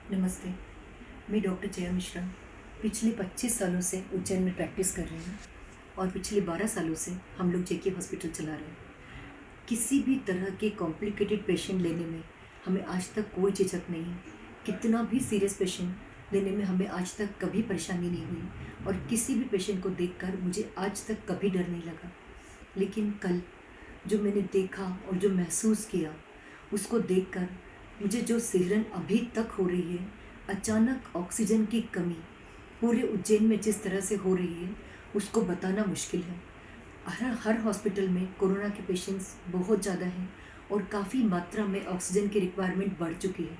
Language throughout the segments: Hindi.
नमस्ते। मैं डॉक्टर जया मिश्रा पिछले 25 सालों से उज्जैन में प्रैक्टिस कर रही हूँ और पिछले 12 सालों से हम लोग जेके हॉस्पिटल चला रहे हैं। किसी भी तरह के कॉम्प्लिकेटेड पेशेंट लेने में हमें आज तक कोई झिझक नहीं है। कितना भी सीरियस पेशेंट लेने में हमें आज तक कभी परेशानी नहीं हुई और किसी भी पेशेंट को देखकर मुझे आज तक कभी डर नहीं लगा। लेकिन कल जो मैंने देखा और जो महसूस किया, उसको देखकर मुझे जो सिहरन अभी तक हो रही है, अचानक ऑक्सीजन की कमी पूरे उज्जैन में जिस तरह से हो रही है, उसको बताना मुश्किल है। हर हर हॉस्पिटल में कोरोना के पेशेंट्स बहुत ज़्यादा हैं और काफ़ी मात्रा में ऑक्सीजन की रिक्वायरमेंट बढ़ चुकी है।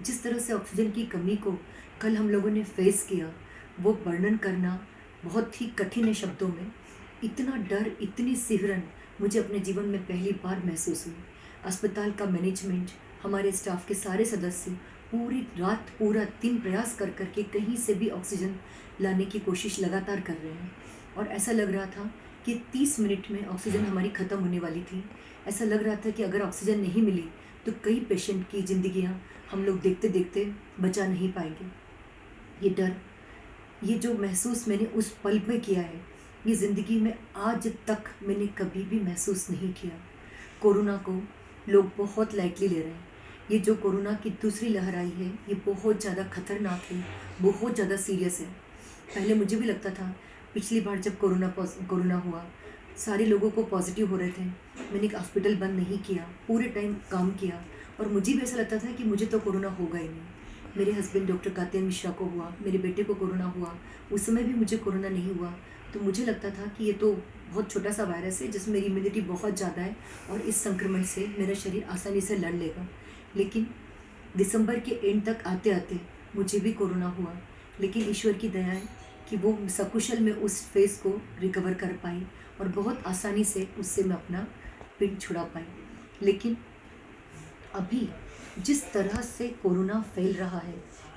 जिस तरह से ऑक्सीजन की कमी को कल हम लोगों ने फेस किया, वो वर्णन करना बहुत ही कठिन है शब्दों में। इतना डर, इतनी सिहरन मुझे अपने जीवन में पहली बार महसूस हुई। अस्पताल का मैनेजमेंट, हमारे स्टाफ के सारे सदस्य पूरी रात पूरा दिन प्रयास कर कर के कहीं से भी ऑक्सीजन लाने की कोशिश लगातार कर रहे हैं और ऐसा लग रहा था कि 30 मिनट में ऑक्सीजन हमारी ख़त्म होने वाली थी। ऐसा लग रहा था कि अगर ऑक्सीजन नहीं मिली तो कई पेशेंट की ज़िंदगियां हम लोग देखते देखते बचा नहीं पाएंगे। ये डर, ये जो महसूस मैंने उस पल में किया है, ये ज़िंदगी में आज तक मैंने कभी भी महसूस नहीं किया। कोरोना को लोग बहुत लाइटली ले रहे हैं। ये जो कोरोना की दूसरी लहर आई है, ये बहुत ज़्यादा खतरनाक है, बहुत ज़्यादा सीरियस है। पहले मुझे भी लगता था, पिछली बार जब कोरोना हुआ, सारे लोगों को पॉजिटिव हो रहे थे, मैंने हॉस्पिटल बंद नहीं किया, पूरे टाइम काम किया और मुझे भी ऐसा लगता था कि मुझे तो कोरोना होगा ही नहीं। मेरे हस्बैंड डॉक्टर कात्यायन मिश्रा को हुआ, मेरे बेटे को कोरोना हुआ, उस समय भी मुझे कोरोना नहीं हुआ। तो मुझे लगता था कि ये तो बहुत छोटा सा वायरस है जिसमें मेरी इम्यूनिटी बहुत ज़्यादा है और इस संक्रमण से मेरा शरीर आसानी से लड़ लेगा। लेकिन दिसंबर के एंड तक आते आते मुझे भी कोरोना हुआ, लेकिन ईश्वर की दया है कि वो सकुशल में उस फेज़ को रिकवर कर पाई और बहुत आसानी से उससे मैं अपना पिंड छुड़ा पाई। लेकिन अभी जिस तरह से कोरोना फैल रहा है,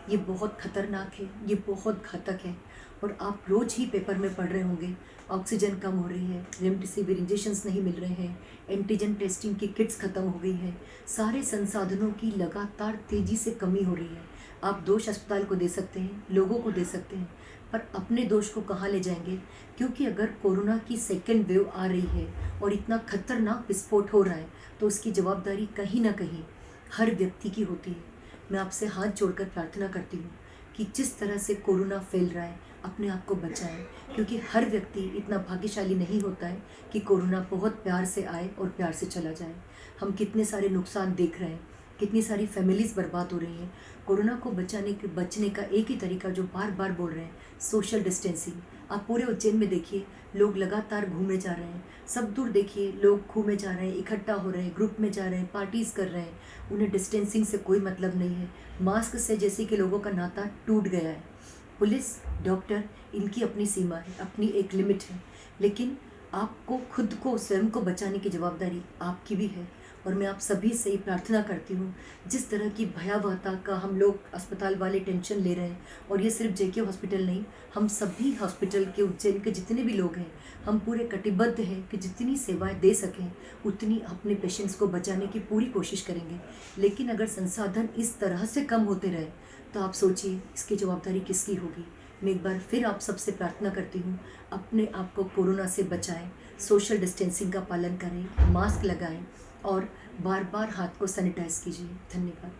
ये बहुत ख़तरनाक है, ये बहुत घातक है और आप रोज़ ही पेपर में पढ़ रहे होंगे, ऑक्सीजन कम हो रही है, रेमडेसिविर इंजेक्शंस नहीं मिल रहे हैं, एंटीजन टेस्टिंग की किट्स ख़त्म हो गई हैं, सारे संसाधनों की लगातार तेज़ी से कमी हो रही है। आप दोष अस्पताल को दे सकते हैं, लोगों को दे सकते हैं, पर अपने दोष को कहाँ ले जाएंगे? क्योंकि अगर कोरोना की सेकेंड वेव आ रही है और इतना खतरनाक विस्फोट हो रहा है, तो उसकी जवाबदारी कहीं ना कहीं हर व्यक्ति की होती है। मैं आपसे हाथ जोड़कर प्रार्थना करती हूँ कि जिस तरह से कोरोना फैल रहा है, अपने आप को बचाएं, क्योंकि हर व्यक्ति इतना भाग्यशाली नहीं होता है कि कोरोना बहुत प्यार से आए और प्यार से चला जाए। हम कितने सारे नुकसान देख रहे हैं, कितनी सारी फैमिलीज़ बर्बाद हो रही हैं। कोरोना को बचने का एक ही तरीका जो बार बार बोल रहे हैं, सोशल डिस्टेंसिंग। आप पूरे उज्जैन में देखिए, लोग लगातार घूमे जा रहे हैं, सब दूर देखिए लोग घूमे जा रहे हैं, इकट्ठा हो रहे हैं, ग्रुप में जा रहे हैं, पार्टीज़ कर रहे हैं। उन्हें डिस्टेंसिंग से कोई मतलब नहीं है, मास्क से जैसे कि लोगों का नाता टूट गया है। पुलिस, डॉक्टर, इनकी अपनी सीमा है, अपनी एक लिमिट है, लेकिन आपको खुद को, स्वयं को बचाने की जवाबदारी आपकी भी है। और मैं आप सभी से ही प्रार्थना करती हूँ, जिस तरह की भयावहता का हम लोग अस्पताल वाले टेंशन ले रहे हैं, और ये सिर्फ जेके हॉस्पिटल नहीं, हम सभी हॉस्पिटल के, उज्जैन के जितने भी लोग हैं, हम पूरे कटिबद्ध हैं कि जितनी सेवाएं दे सकें उतनी अपने पेशेंट्स को बचाने की पूरी कोशिश करेंगे। लेकिन अगर संसाधन इस तरह से कम होते रहे तो आप सोचिए इसकी जवाबदारी किसकी होगी। मैं एक बार फिर आप सबसे प्रार्थना करती हूँ, अपने आप को कोरोना से बचाएं, सोशल डिस्टेंसिंग का पालन करें, मास्क लगाएं और बार बार हाथ को सैनिटाइज कीजिए। धन्यवाद।